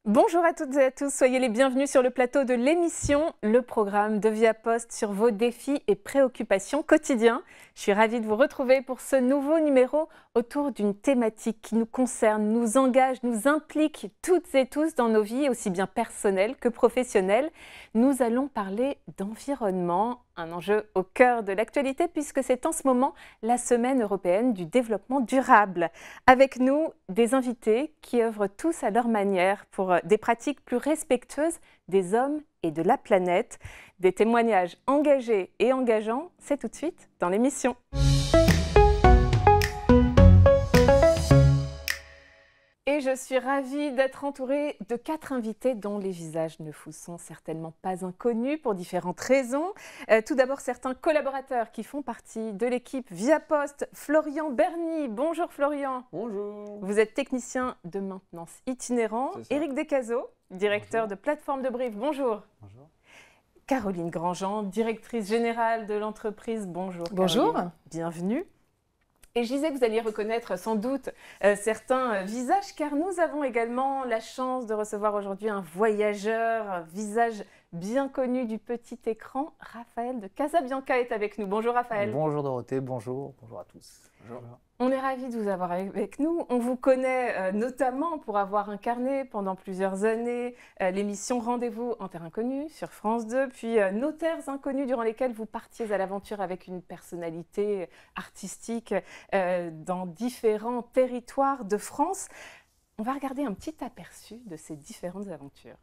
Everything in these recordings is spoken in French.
Bonjour à toutes et à tous, soyez les bienvenus sur le plateau de l'émission, le programme de Via Poste sur vos défis et préoccupations quotidiens. Je suis ravie de vous retrouver pour ce nouveau numéro autour d'une thématique qui nous concerne, nous engage, nous implique toutes et tous dans nos vies, aussi bien personnelles que professionnelles. Nous allons parler d'environnement, un enjeu au cœur de l'actualité puisque c'est en ce moment la Semaine européenne du développement durable. Avec nous, des invités qui œuvrent tous à leur manière pour des pratiques plus respectueuses des hommes et de la planète. Des témoignages engagés et engageants, c'est tout de suite dans l'émission. Et je suis ravie d'être entourée de 4 invités dont les visages ne vous sont certainement pas inconnus pour différentes raisons. Tout d'abord, certains collaborateurs qui font partie de l'équipe Via Poste. Florian Berny, bonjour Florian. Bonjour. Vous êtes technicien de maintenance itinérant. Éric Descazaux, directeur de plateforme de Brive, bonjour. Bonjour. Caroline Grandjean, directrice générale de l'entreprise, bonjour. Bonjour. Caroline, bienvenue. Et je disais que vous alliez reconnaître sans doute certains visages, car nous avons également la chance de recevoir aujourd'hui un voyageur, un visage bien connu du petit écran. Raphaël de Casabianca est avec nous. Bonjour Raphaël. Bonjour Dorothée, bonjour à tous. Bonjour. On est ravis de vous avoir avec nous. On vous connaît notamment pour avoir incarné pendant plusieurs années l'émission Rendez-vous en terre inconnue sur France 2, puis Nos terres inconnues durant lesquelles vous partiez à l'aventure avec une personnalité artistique dans différents territoires de France. On va regarder un petit aperçu de ces différentes aventures.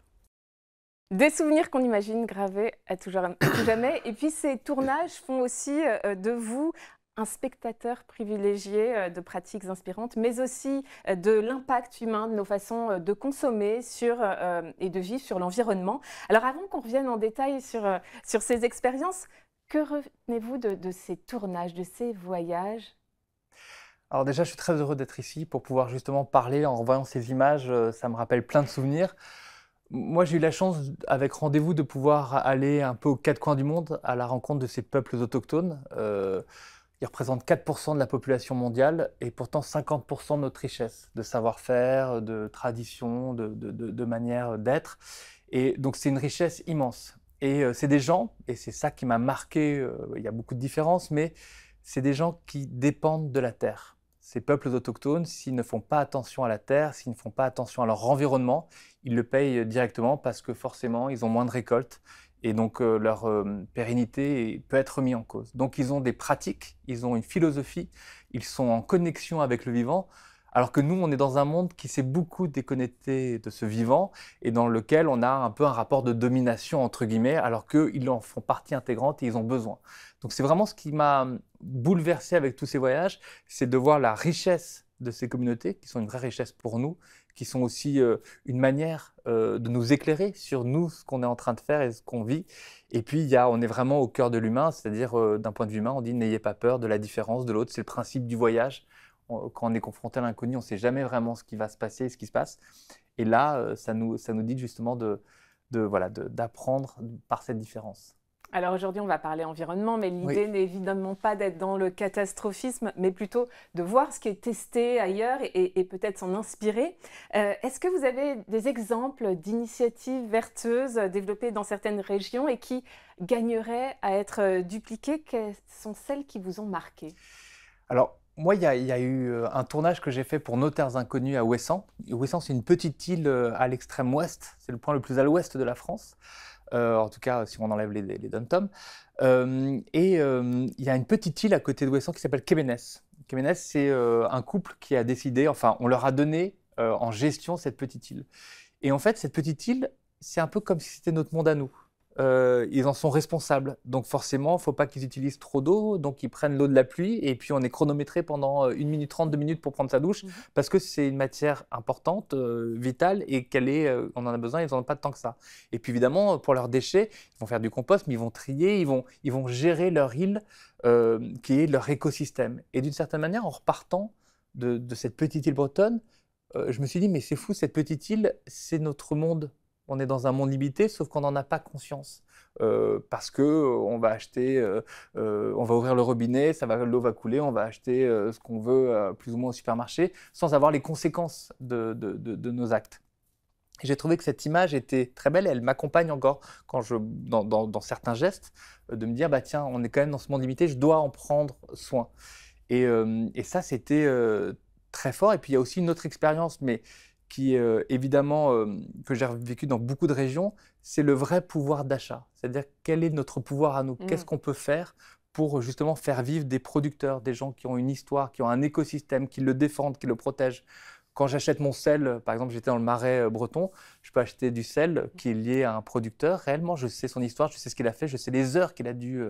Des souvenirs qu'on imagine gravés à tout jamais. Et puis ces tournages font aussi de vous un spectateur privilégié de pratiques inspirantes, mais aussi de l'impact humain, de nos façons de consommer et de vivre sur l'environnement. Alors avant qu'on revienne en détail sur ces expériences, que retenez-vous de ces tournages, de ces voyages ? Alors déjà, je suis très heureux d'être ici pour pouvoir justement parler en voyant ces images. Ça me rappelle plein de souvenirs. Moi, j'ai eu la chance, avec Rendez-vous, de pouvoir aller un peu aux quatre coins du monde à la rencontre de ces peuples autochtones. Ils représentent 4% de la population mondiale et pourtant 50% de notre richesse, de savoir-faire, de tradition, de manière d'être. Et donc, c'est une richesse immense. Et c'est des gens, et c'est ça qui m'a marqué, il y a beaucoup de différences, mais c'est des gens qui dépendent de la terre. Ces peuples autochtones, s'ils ne font pas attention à la terre, s'ils ne font pas attention à leur environnement, ils le payent directement parce que forcément, ils ont moins de récoltes et donc leur pérennité peut être remise en cause. Donc ils ont des pratiques, ils ont une philosophie, ils sont en connexion avec le vivant, alors que nous, on est dans un monde qui s'est beaucoup déconnecté de ce vivant et dans lequel on a un peu un rapport de domination, entre guillemets, alors qu'ils en font partie intégrante et ils ont besoin. Donc c'est vraiment ce qui m'a bouleversé avec tous ces voyages, c'est de voir la richesse de ces communautés, qui sont une vraie richesse pour nous, qui sont aussi une manière de nous éclairer sur nous, ce qu'on est en train de faire et ce qu'on vit. Et puis, on est vraiment au cœur de l'humain, c'est-à-dire d'un point de vue humain, on dit n'ayez pas peur de la différence de l'autre, c'est le principe du voyage. Quand on est confronté à l'inconnu, on ne sait jamais vraiment ce qui va se passer, ce qui se passe. Et là, ça nous dit justement d'apprendre par cette différence. Alors aujourd'hui, on va parler environnement, mais l'idée n'est évidemment pas d'être dans le catastrophisme, mais plutôt de voir ce qui est testé ailleurs et peut-être s'en inspirer. Est-ce que vous avez des exemples d'initiatives vertueuses développées dans certaines régions et qui gagneraient à être dupliquées? Quelles sont celles qui vous ont marqué? Alors, moi, il y a eu un tournage que j'ai fait pour Nos terres inconnues à Ouessant. Ouessant, c'est une petite île à l'extrême ouest, c'est le point le plus à l'ouest de la France. En tout cas, si on enlève les dom-toms. Il y a une petite île à côté de Ouessant qui s'appelle Kéménès. Kéménès, c'est un couple qui a décidé, enfin, on leur a donné en gestion cette petite île. Et en fait, cette petite île, c'est un peu comme si c'était notre monde à nous. Ils en sont responsables. Donc forcément, il ne faut pas qu'ils utilisent trop d'eau. Donc ils prennent l'eau de la pluie et puis on est chronométré pendant 1 minute 30, 2 minutes pour prendre sa douche parce que c'est une matière importante, vitale et on en a besoin, ils n'en ont pas tant que ça. Et puis évidemment, pour leurs déchets, ils vont faire du compost, mais ils vont trier, ils vont gérer leur île qui est leur écosystème. Et d'une certaine manière, en repartant de cette petite île bretonne, je me suis dit, mais c'est fou, cette petite île, c'est notre monde. On est dans un monde limité, sauf qu'on n'en a pas conscience. Parce qu'on va acheter, on va ouvrir le robinet, l'eau va couler, on va acheter ce qu'on veut plus ou moins au supermarché, sans avoir les conséquences de nos actes. J'ai trouvé que cette image était très belle et elle m'accompagne encore dans certains gestes, de me dire, bah tiens, on est quand même dans ce monde limité, je dois en prendre soin. Et ça, c'était très fort. Et puis, il y a aussi une autre expérience, mais qui, évidemment, que j'ai vécu dans beaucoup de régions, c'est le vrai pouvoir d'achat. C'est-à-dire, quel est notre pouvoir à nous? Qu'est-ce qu'on peut faire pour justement faire vivre des producteurs, des gens qui ont une histoire, qui ont un écosystème, qui le défendent, qui le protègent? Quand j'achète mon sel, par exemple, j'étais dans le Marais breton, je peux acheter du sel qui est lié à un producteur. Réellement, je sais son histoire, je sais ce qu'il a fait, je sais les heures qu'il a dû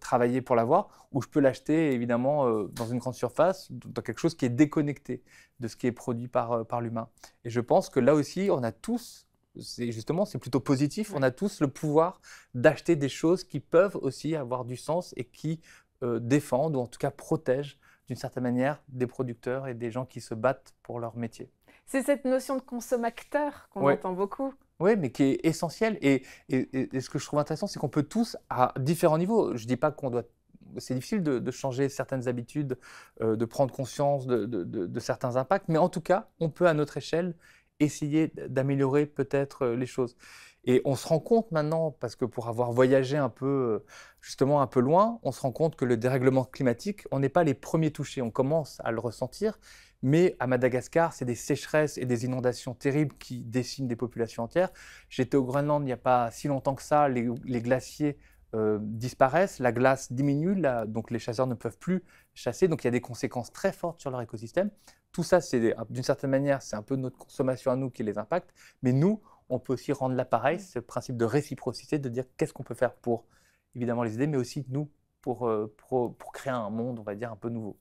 travailler pour l'avoir. Ou je peux l'acheter, évidemment, dans une grande surface, dans quelque chose qui est déconnecté de ce qui est produit par l'humain. Et je pense que là aussi, on a tous, c'est plutôt positif, on a tous le pouvoir d'acheter des choses qui peuvent aussi avoir du sens et qui défendent, ou en tout cas protègent, d'une certaine manière, des producteurs et des gens qui se battent pour leur métier. C'est cette notion de consommateur qu'on Ouais. entend beaucoup. Oui, mais qui est essentielle. Et ce que je trouve intéressant, c'est qu'on peut tous, à différents niveaux, je ne dis pas qu'on doit... C'est difficile de changer certaines habitudes, de prendre conscience de certains impacts, mais en tout cas, on peut à notre échelle essayer d'améliorer peut-être les choses. Et on se rend compte maintenant, parce que pour avoir voyagé un peu, justement un peu loin, on se rend compte que le dérèglement climatique, on n'est pas les premiers touchés, on commence à le ressentir, mais à Madagascar, c'est des sécheresses et des inondations terribles qui déciment des populations entières. J'étais au Groenland il n'y a pas si longtemps que ça, les glaciers disparaissent, la glace diminue, donc les chasseurs ne peuvent plus chasser, donc il y a des conséquences très fortes sur leur écosystème. Tout ça, d'une certaine manière, c'est un peu notre consommation à nous qui les impacte, mais nous, on peut aussi rendre l'appareil, ce principe de réciprocité, de dire qu'est-ce qu'on peut faire pour, évidemment, les aider, mais aussi nous, pour créer un monde, on va dire, un peu nouveau.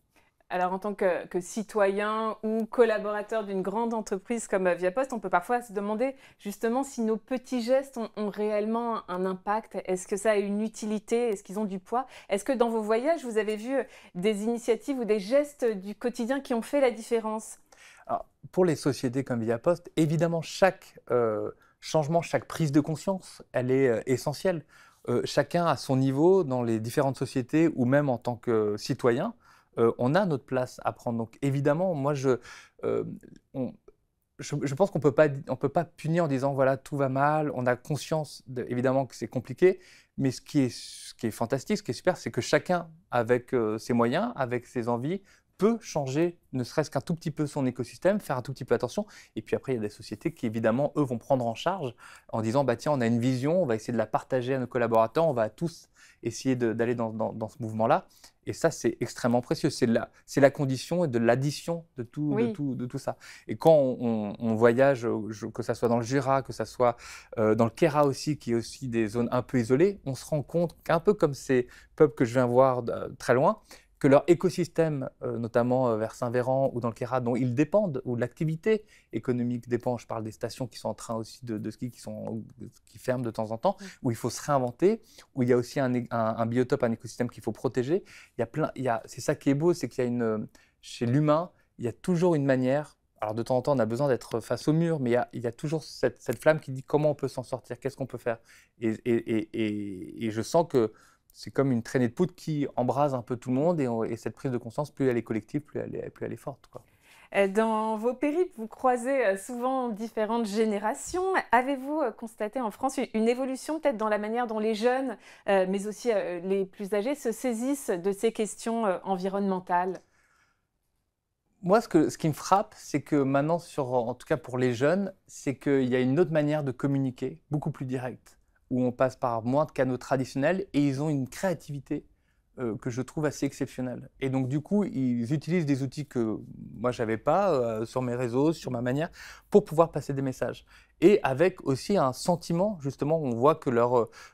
Alors, en tant que citoyen ou collaborateur d'une grande entreprise comme Viapost, on peut parfois se demander justement si nos petits gestes ont réellement un impact. Est-ce que ça a une utilité? Est-ce qu'ils ont du poids? Est-ce que dans vos voyages, vous avez vu des initiatives ou des gestes du quotidien qui ont fait la différence? Alors, pour les sociétés comme Viapost, évidemment, chaque changement, chaque prise de conscience, elle est essentielle. Chacun à son niveau, dans les différentes sociétés ou même en tant que citoyen, on a notre place à prendre. Donc évidemment, moi, je pense qu'on ne peut pas punir en disant voilà, tout va mal. On a conscience, évidemment, que c'est compliqué. Mais ce qui est fantastique, ce qui est super, c'est que chacun, avec ses moyens, avec ses envies, peut changer, ne serait-ce qu'un tout petit peu son écosystème, faire un tout petit peu attention. Et puis après, il y a des sociétés qui, évidemment, eux, vont prendre en charge en disant bah, tiens, on a une vision, on va essayer de la partager à nos collaborateurs, on va tous essayer d'aller dans ce mouvement-là. Et ça, c'est extrêmement précieux. C'est la condition et de l'addition de tout ça. Et quand on voyage, que ce soit dans le Jura, que ce soit dans le Kera aussi, qui est aussi des zones un peu isolées, on se rend compte qu'un peu comme ces peuples que je viens voir très loin, que leur écosystème, notamment vers Saint-Véran ou dans le Kera, dont ils dépendent, ou l'activité économique dépend, je parle des stations qui sont en train aussi de ski, qui ferment de temps en temps, où il faut se réinventer, où il y a aussi un biotope, un écosystème qu'il faut protéger. C'est ça qui est beau, c'est qu'il y a chez l'humain, il y a toujours une manière. Alors de temps en temps, on a besoin d'être face au mur, mais il y a toujours cette flamme qui dit comment on peut s'en sortir, qu'est-ce qu'on peut faire. Et je sens que c'est comme une traînée de poudre qui embrase un peu tout le monde et cette prise de conscience, plus elle est collective, plus elle est forte, quoi. Dans vos périples, vous croisez souvent différentes générations. Avez-vous constaté en France une évolution peut-être dans la manière dont les jeunes, mais aussi les plus âgés, se saisissent de ces questions environnementales? Moi, ce qui me frappe, c'est que maintenant, en tout cas pour les jeunes, c'est qu'il y a une autre manière de communiquer, beaucoup plus directe, où on passe par moins de canaux traditionnels et ils ont une créativité que je trouve assez exceptionnelle. Et donc, du coup, ils utilisent des outils que moi, je n'avais pas sur mes réseaux, sur ma manière, pour pouvoir passer des messages. Et avec aussi un sentiment, justement, on voit que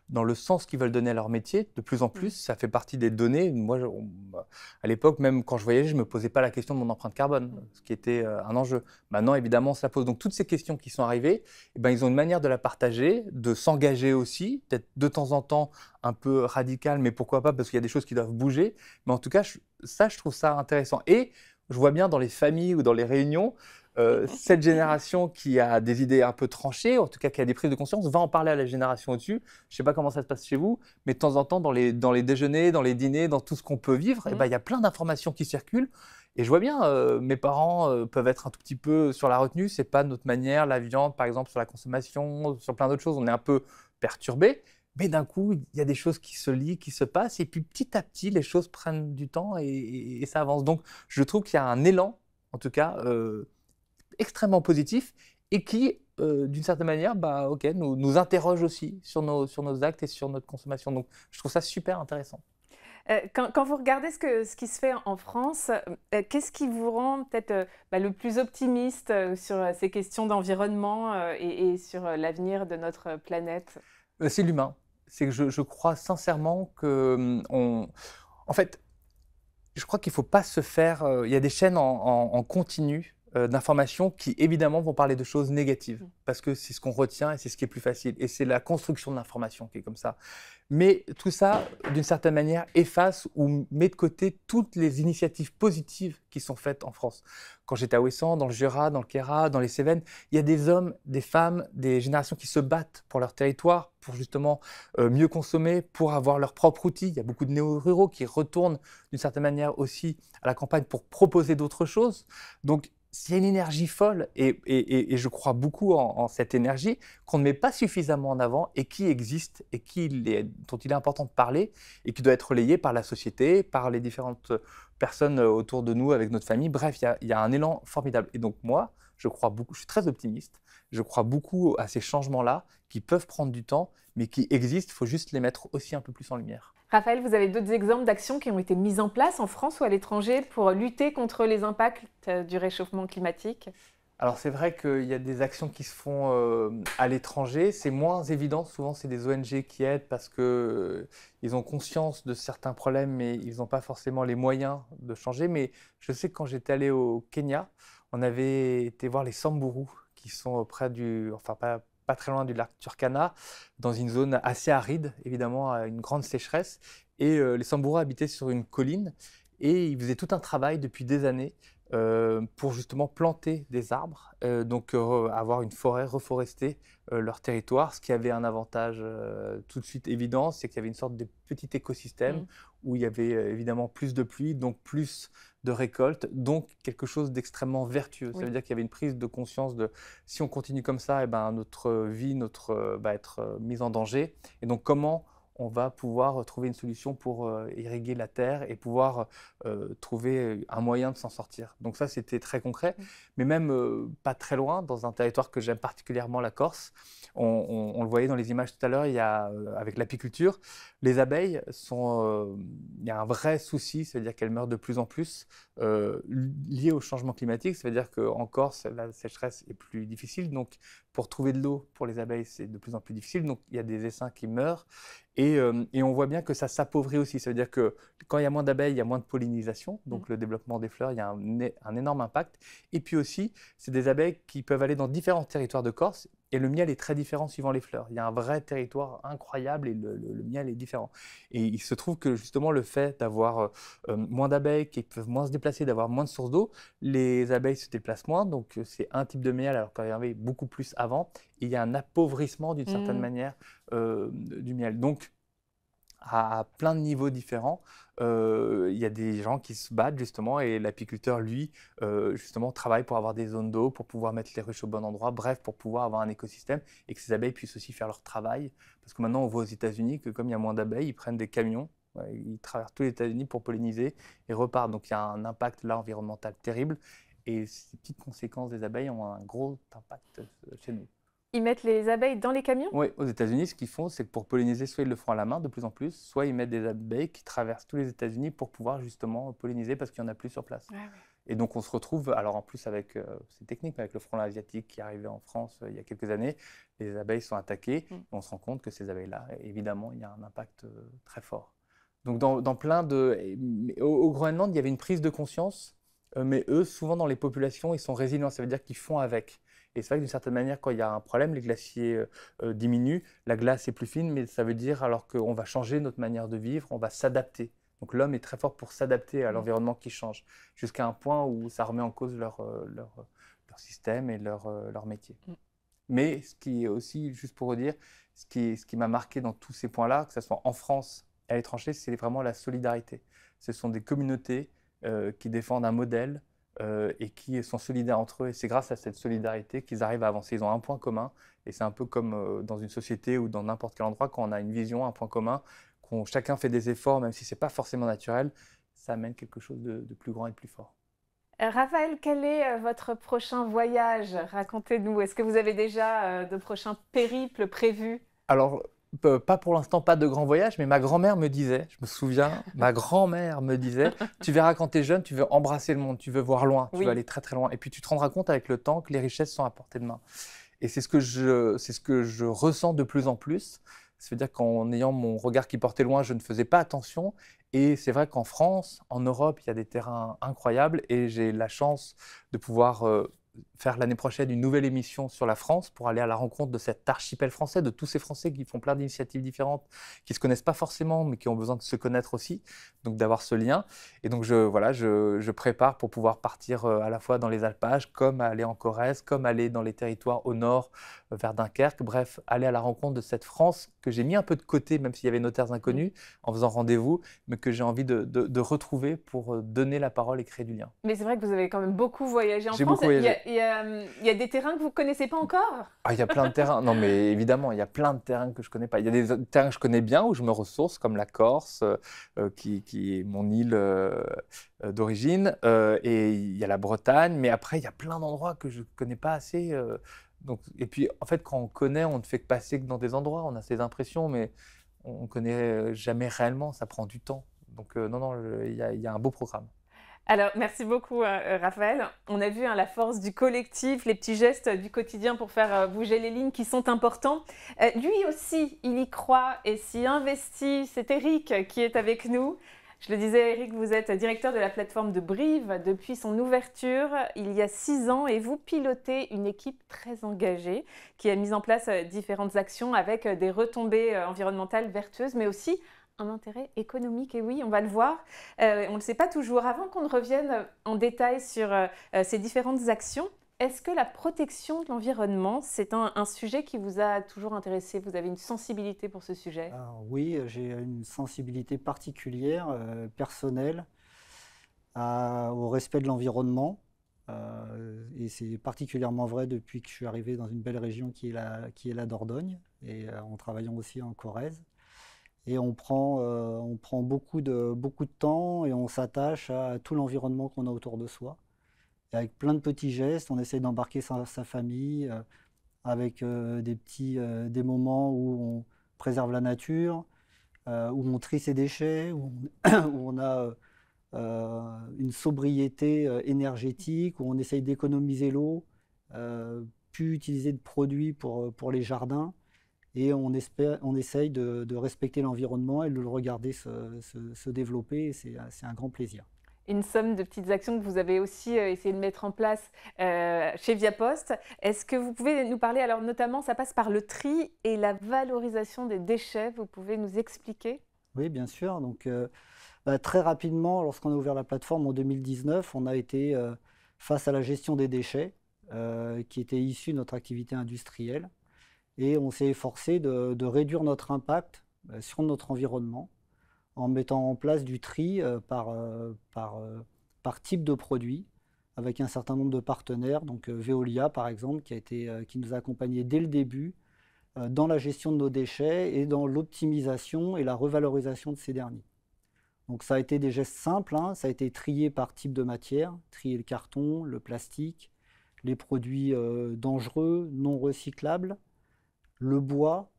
dans le sens qu'ils veulent donner à leur métier, de plus en plus, ça fait partie des données. Moi, à l'époque, même quand je voyageais, je ne me posais pas la question de mon empreinte carbone, ce qui était un enjeu. Maintenant, évidemment, on se la pose. Donc, toutes ces questions qui sont arrivées, eh ben, ils ont une manière de la partager, de s'engager aussi, peut-être de temps en temps un peu radical, mais pourquoi pas, parce qu'il y a des choses qui doivent bouger. Mais en tout cas, je trouve ça intéressant. Et je vois bien dans les familles ou dans les réunions, cette génération qui a des idées un peu tranchées, en tout cas qui a des prises de conscience, va en parler à la génération au-dessus. Je ne sais pas comment ça se passe chez vous, mais de temps en temps, dans les déjeuners, dans les dîners, dans tout ce qu'on peut vivre, eh ben, il y a plein d'informations qui circulent. Et je vois bien, mes parents peuvent être un tout petit peu sur la retenue. C'est pas notre manière, la viande, par exemple, sur la consommation, sur plein d'autres choses. On est un peu perturbé. Mais d'un coup, il y a des choses qui se lient, qui se passent. Et puis petit à petit, les choses prennent du temps et ça avance. Donc, je trouve qu'il y a un élan, en tout cas, extrêmement positif et qui, d'une certaine manière, bah, ok, nous interroge aussi sur nos actes et sur notre consommation. Donc, je trouve ça super intéressant. Quand vous regardez ce qui se fait en France, qu'est-ce qui vous rend peut-être le plus optimiste sur ces questions d'environnement et sur l'avenir de notre planète? C'est l'humain. C'est que je crois sincèrement que en fait, je crois qu'il ne faut pas se faire. Il y a des chaînes en continu d'informations qui, évidemment, vont parler de choses négatives, parce que c'est ce qu'on retient et c'est ce qui est plus facile. Et c'est la construction de l'information qui est comme ça. Mais tout ça, d'une certaine manière, efface ou met de côté toutes les initiatives positives qui sont faites en France. Quand j'étais à Ouessant, dans le Jura, dans le Queyras, dans les Cévennes, il y a des hommes, des femmes, des générations qui se battent pour leur territoire, pour justement mieux consommer, pour avoir leurs propres outils. Il y a beaucoup de néo-ruraux qui retournent d'une certaine manière aussi à la campagne pour proposer d'autres choses. Donc, s'il y a une énergie folle, et je crois beaucoup en cette énergie, qu'on ne met pas suffisamment en avant et qui existe et dont il est important de parler et qui doit être relayé par la société, par les différentes personnes autour de nous, avec notre famille. Bref, il y a un élan formidable. Et donc moi, je crois beaucoup, je suis très optimiste, je crois beaucoup à ces changements-là qui peuvent prendre du temps, mais qui existent, il faut juste les mettre aussi un peu plus en lumière. Raphaël, vous avez d'autres exemples d'actions qui ont été mises en place en France ou à l'étranger pour lutter contre les impacts du réchauffement climatique? Alors c'est vrai qu'il y a des actions qui se font à l'étranger, c'est moins évident, souvent c'est des ONG qui aident parce que ils ont conscience de certains problèmes mais ils n'ont pas forcément les moyens de changer. Mais je sais que quand j'étais allé au Kenya, on avait été voir les Samburu qui sont près enfin pas très loin du lac Turkana, dans une zone assez aride, évidemment, à une grande sécheresse. Et les Samburu habitaient sur une colline et ils faisaient tout un travail depuis des années pour justement planter des arbres, donc avoir une forêt, reforester leur territoire. Ce qui avait un avantage tout de suite évident, c'est qu'il y avait une sorte de petit écosystème où il y avait évidemment plus de pluie, donc plus de récoltes, donc quelque chose d'extrêmement vertueux. Ça veut dire qu'il y avait une prise de conscience de si on continue comme ça, eh ben, notre vie va être mise en danger. Et donc comment on va pouvoir trouver une solution pour irriguer la terre et pouvoir trouver un moyen de s'en sortir. Donc ça, c'était très concret, mais même pas très loin, dans un territoire que j'aime particulièrement, la Corse. On le voyait dans les images tout à l'heure, il y a, avec l'apiculture, les abeilles il y a un vrai souci, c'est-à-dire qu'elles meurent de plus en plus liées au changement climatique. Ça veut dire qu'en Corse, la sécheresse est plus difficile, donc pour trouver de l'eau pour les abeilles, c'est de plus en plus difficile. Donc il y a des essaims qui meurent. Et on voit bien que ça s'appauvrit aussi. Ça veut dire que quand il y a moins d'abeilles, il y a moins de pollinisation. Donc le développement des fleurs, il y a un énorme impact. Et puis aussi, c'est des abeilles qui peuvent aller dans différents territoires de Corse. Et le miel est très différent suivant les fleurs. Il y a un vrai territoire incroyable et le miel est différent. Et il se trouve que justement le fait d'avoir moins d'abeilles qui peuvent moins se déplacer, d'avoir moins de sources d'eau, les abeilles se déplacent moins. Donc c'est un type de miel alors qu'il y en avait beaucoup plus avant. Et il y a un appauvrissement d'une certaine manière du miel. Donc à plein de niveaux différents. Il y a des gens qui se battent justement et l'apiculteur, lui, justement, travaille pour avoir des zones d'eau, pour pouvoir mettre les ruches au bon endroit, bref, pour pouvoir avoir un écosystème et que ces abeilles puissent aussi faire leur travail. Parce que maintenant, on voit aux États-Unis que comme il y a moins d'abeilles, ils prennent des camions, ils traversent tous les États-Unis pour polliniser et repartent. Donc il y a un impact là environnemental terrible et ces petites conséquences des abeilles ont un gros impact chez nous. Ils mettent les abeilles dans les camions? Oui, aux États-Unis, ce qu'ils font, c'est que pour polliniser, soit ils le font à la main de plus en plus, soit ils mettent des abeilles qui traversent tous les États-Unis pour pouvoir justement polliniser parce qu'il n'y en a plus sur place. Ah ouais. Et donc on se retrouve, alors en plus avec ces techniques, avec le frelon asiatique qui est arrivé en France il y a quelques années, les abeilles sont attaquées, et on se rend compte que ces abeilles-là, évidemment, il y a un impact très fort. Donc dans plein de... Au Groenland, il y avait une prise de conscience, mais eux, souvent dans les populations, ils sont résilients, ça veut dire qu'ils font avec. Et c'est vrai que d'une certaine manière, quand il y a un problème, les glaciers diminuent, la glace est plus fine, mais ça veut dire alors qu'on va changer notre manière de vivre, on va s'adapter. Donc l'homme est très fort pour s'adapter à l'environnement qui change, jusqu'à un point où ça remet en cause leur système et leur métier. Mais ce qui est aussi, juste pour redire, ce qui m'a marqué dans tous ces points-là, que ce soit en France et à l'étranger, c'est vraiment la solidarité. Ce sont des communautés qui défendent un modèle et qui sont solidaires entre eux. Et c'est grâce à cette solidarité qu'ils arrivent à avancer. Ils ont un point commun. Et c'est un peu comme dans une société ou dans n'importe quel endroit, quand on a une vision, un point commun, quand chacun fait des efforts, même si ce n'est pas forcément naturel, ça amène quelque chose de plus grand et de plus fort. Raphaël, quel est votre prochain voyage? Racontez-nous. Est-ce que vous avez déjà de prochains périples prévus? Alors, pas pour l'instant, pas de grand voyage, mais ma grand-mère me disait, je me souviens, ma grand-mère me disait, tu verras quand tu es jeune, tu veux embrasser le monde, tu veux voir loin, tu veux aller très très loin. Et puis tu te rendras compte avec le temps que les richesses sont à portée de main. Et c'est ce que je ressens de plus en plus. Ça veut dire qu'en ayant mon regard qui portait loin, je ne faisais pas attention. Et c'est vrai qu'en France, en Europe, il y a des terrains incroyables et j'ai la chance de pouvoir faire l'année prochaine une nouvelle émission sur la France pour aller à la rencontre de cet archipel français, de tous ces Français qui font plein d'initiatives différentes, qui ne se connaissent pas forcément, mais qui ont besoin de se connaître aussi, donc d'avoir ce lien. Et donc je prépare pour pouvoir partir à la fois dans les alpages, comme aller en Corrèze, comme aller dans les territoires au nord, vers Dunkerque, bref, aller à la rencontre de cette France que j'ai mis un peu de côté, même s'il y avait nos terres inconnues, en faisant rendez-vous, mais que j'ai envie de retrouver pour donner la parole et créer du lien. Mais c'est vrai que vous avez quand même beaucoup voyagé en France. J'ai beaucoup voyagé. Il y a des terrains que vous ne connaissez pas encore? Ah, il y a plein de terrains. Non, mais évidemment, il y a plein de terrains que je ne connais pas. Il y a des terrains que je connais bien, où je me ressource, comme la Corse, qui est mon île d'origine. Et il y a la Bretagne. Mais après, il y a plein d'endroits que je ne connais pas assez. Donc, et puis, en fait, quand on connaît, on ne fait que passer que dans des endroits. On a ses impressions, mais on ne connaît jamais réellement. Ça prend du temps. Donc, non, il y a un beau programme. Alors, merci beaucoup, Raphaël. On a vu la force du collectif, les petits gestes du quotidien pour faire bouger les lignes qui sont importants. Lui aussi, il y croit et s'y investit. C'est Eric qui est avec nous. Je le disais, Eric, vous êtes directeur de la plateforme de Brive depuis son ouverture il y a 6 ans et vous pilotez une équipe très engagée qui a mis en place différentes actions avec des retombées environnementales vertueuses, mais aussi un intérêt économique. Et oui, on va le voir, on ne le sait pas toujours. Avant qu'on ne revienne en détail sur ces différentes actions, est-ce que la protection de l'environnement, c'est un sujet qui vous a toujours intéressé? Vous avez une sensibilité pour ce sujet? Alors, oui, j'ai une sensibilité particulière, personnelle, au respect de l'environnement. Et c'est particulièrement vrai depuis que je suis arrivé dans une belle région qui est la Dordogne, et en travaillant aussi en Corrèze. Et on prend beaucoup de temps et on s'attache à tout l'environnement qu'on a autour de soi. Et avec plein de petits gestes, on essaye d'embarquer sa famille avec des moments où on préserve la nature, où on trie ses déchets, où on a une sobriété énergétique, où on essaye d'économiser l'eau, plus utiliser de produits pour les jardins. Et on essaye de respecter l'environnement et de le regarder se développer. Et c'est un grand plaisir. Une somme de petites actions que vous avez aussi essayé de mettre en place chez Viapost. Est-ce que vous pouvez nous parler, alors notamment, ça passe par le tri et la valorisation des déchets. Vous pouvez nous expliquer? Oui, bien sûr. Donc, très rapidement, lorsqu'on a ouvert la plateforme en 2019, on a été face à la gestion des déchets qui était issue de notre activité industrielle. Et on s'est efforcé de réduire notre impact sur notre environnement en mettant en place du tri par type de produit avec un certain nombre de partenaires. Donc Veolia, par exemple, qui nous a accompagnés dès le début dans la gestion de nos déchets et dans l'optimisation et la revalorisation de ces derniers. Donc ça a été des gestes simples, hein. Ça a été trié par type de matière, trier le carton, le plastique, les produits dangereux, non recyclables, le bois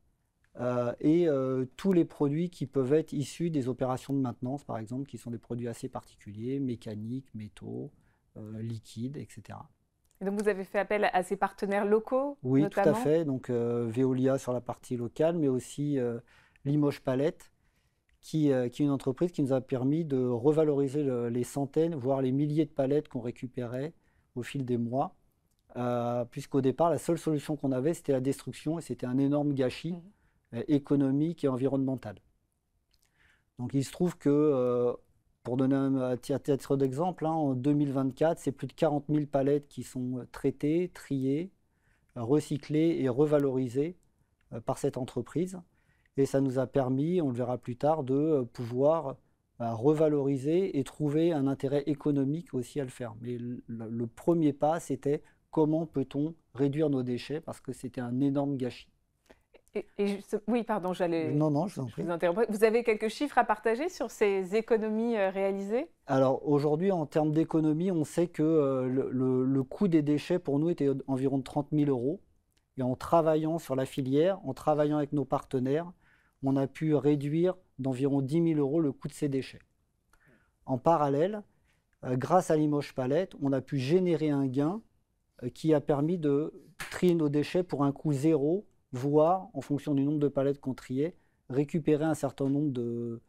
et tous les produits qui peuvent être issus des opérations de maintenance, par exemple, qui sont des produits assez particuliers, mécaniques, métaux, liquides, etc. Et donc vous avez fait appel à ces partenaires locaux, oui, notamment? tout à fait. Donc Veolia sur la partie locale, mais aussi Limoges Palette, qui est une entreprise qui nous a permis de revaloriser les centaines, voire les milliers de palettes qu'on récupérait au fil des mois. Puisqu'au départ, la seule solution qu'on avait, c'était la destruction, et c'était un énorme gâchis économique et environnemental. Donc il se trouve que, pour donner un titre d'exemple, hein, en 2024, c'est plus de 40 000 palettes qui sont traitées, triées, recyclées et revalorisées par cette entreprise. Et ça nous a permis, on le verra plus tard, de pouvoir revaloriser et trouver un intérêt économique aussi à le faire. Mais le premier pas, c'était comment peut-on réduire nos déchets parce que c'était un énorme gâchis. Oui, pardon, Non, je vous en prie. vous interrompre. Vous avez quelques chiffres à partager sur ces économies réalisées? Alors aujourd'hui, en termes d'économie, on sait que le coût des déchets pour nous était environ de 30 000 euros. Et en travaillant sur la filière, en travaillant avec nos partenaires, on a pu réduire d'environ 10 000 euros le coût de ces déchets. En parallèle, grâce à Limoges Palette, on a pu générer un gain qui a permis de trier nos déchets pour un coût zéro, voire, en fonction du nombre de palettes qu'on triait, récupérer un certain nombre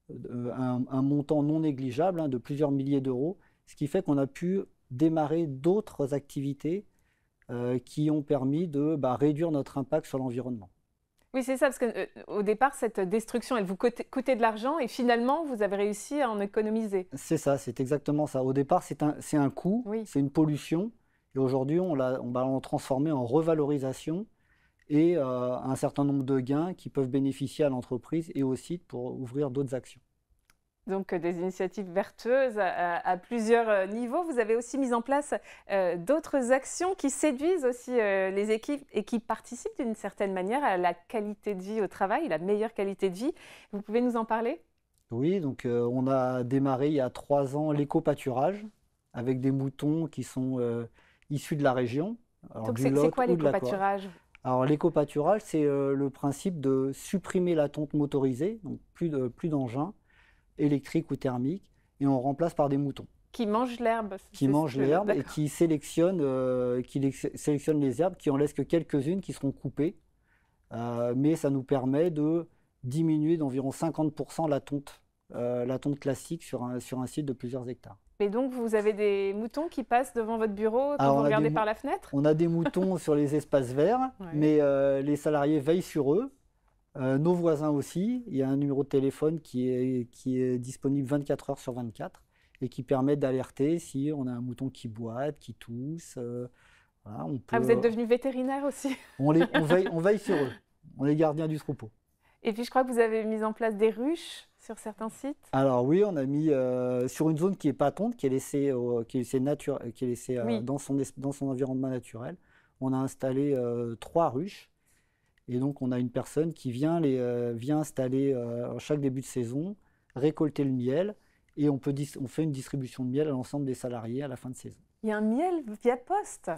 un montant non négligeable, hein, de plusieurs milliers d'euros, ce qui fait qu'on a pu démarrer d'autres activités qui ont permis de réduire notre impact sur l'environnement. Oui, c'est ça, parce qu'au départ, cette destruction, elle vous coûtait de l'argent et finalement, vous avez réussi à en économiser. C'est ça, c'est exactement ça. Au départ, c'est un coût, Oui. C'est une pollution, et aujourd'hui, on va en transformer en revalorisation et un certain nombre de gains qui peuvent bénéficier à l'entreprise et au site pour ouvrir d'autres actions. Donc des initiatives vertueuses à plusieurs niveaux. Vous avez aussi mis en place d'autres actions qui séduisent aussi les équipes et qui participent d'une certaine manière à la qualité de vie au travail, la meilleure qualité de vie. Vous pouvez nous en parler? Oui, donc on a démarré il y a 3 ans l'éco-pâturage avec des moutons qui sont issus de la région. Alors, donc c'est quoi l'éco-pâturage? Alors l'éco-pâturage, c'est le principe de supprimer la tonte motorisée, donc plus d'engins électriques ou thermiques, et on remplace par des moutons. Qui mangent l'herbe. Qui mangent l'herbe et qui sélectionnent les herbes, qui en laissent que quelques-unes qui seront coupées. Mais ça nous permet de diminuer d'environ 50% la tonte classique sur un site de plusieurs hectares. Et donc, vous avez des moutons qui passent devant votre bureau quand vous regardez par la fenêtre? On a des moutons sur les espaces verts, ouais. Mais les salariés veillent sur eux. Nos voisins aussi. Il y a un numéro de téléphone qui est disponible 24 heures sur 24 et qui permet d'alerter si on a un mouton qui boite, qui tousse. Voilà, vous êtes devenu vétérinaire aussi? On veille sur eux. On est gardiens du troupeau. Et puis, je crois que vous avez mis en place des ruches sur certains sites? Alors oui, on a mis sur une zone qui n'est pas tonte, qui est laissée, oui. Dans son environnement naturel. On a installé 3 ruches. Et donc, on a une personne qui vient installer à chaque début de saison, récolter le miel, et on fait une distribution de miel à l'ensemble des salariés à la fin de saison. Il y a un miel via poste.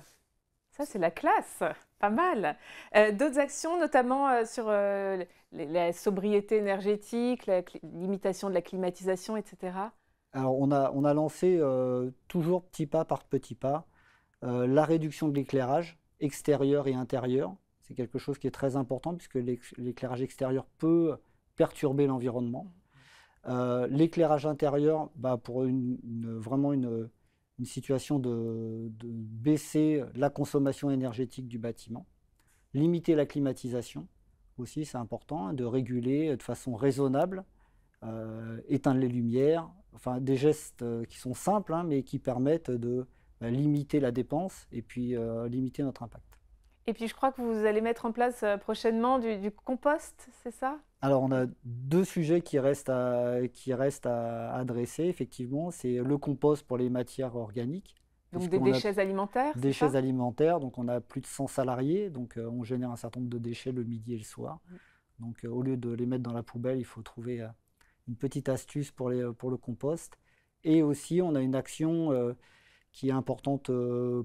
Ça, c'est la classe. Pas mal. D'autres actions, notamment sur la sobriété énergétique, la limitation de la climatisation, etc. Alors, on a lancé toujours petit pas par petit pas la réduction de l'éclairage extérieur et intérieur. C'est quelque chose qui est très important puisque l'éclairage extérieur peut perturber l'environnement. L'éclairage intérieur, pour vraiment une situation de baisser la consommation énergétique du bâtiment. Limiter la climatisation aussi, c'est important, de réguler de façon raisonnable, éteindre les lumières, enfin des gestes qui sont simples mais qui permettent de limiter la dépense et puis limiter notre impact. Et puis, je crois que vous allez mettre en place prochainement du compost, c'est ça? Alors, on a 2 sujets qui restent à adresser, effectivement. C'est le compost pour les matières organiques. Donc, des déchets alimentaires? Déchets alimentaires. Donc, on a plus de 100 salariés. Donc, on génère un certain nombre de déchets le midi et le soir. Donc, au lieu de les mettre dans la poubelle, il faut trouver une petite astuce pour le compost. Et aussi, on a une action qui est importante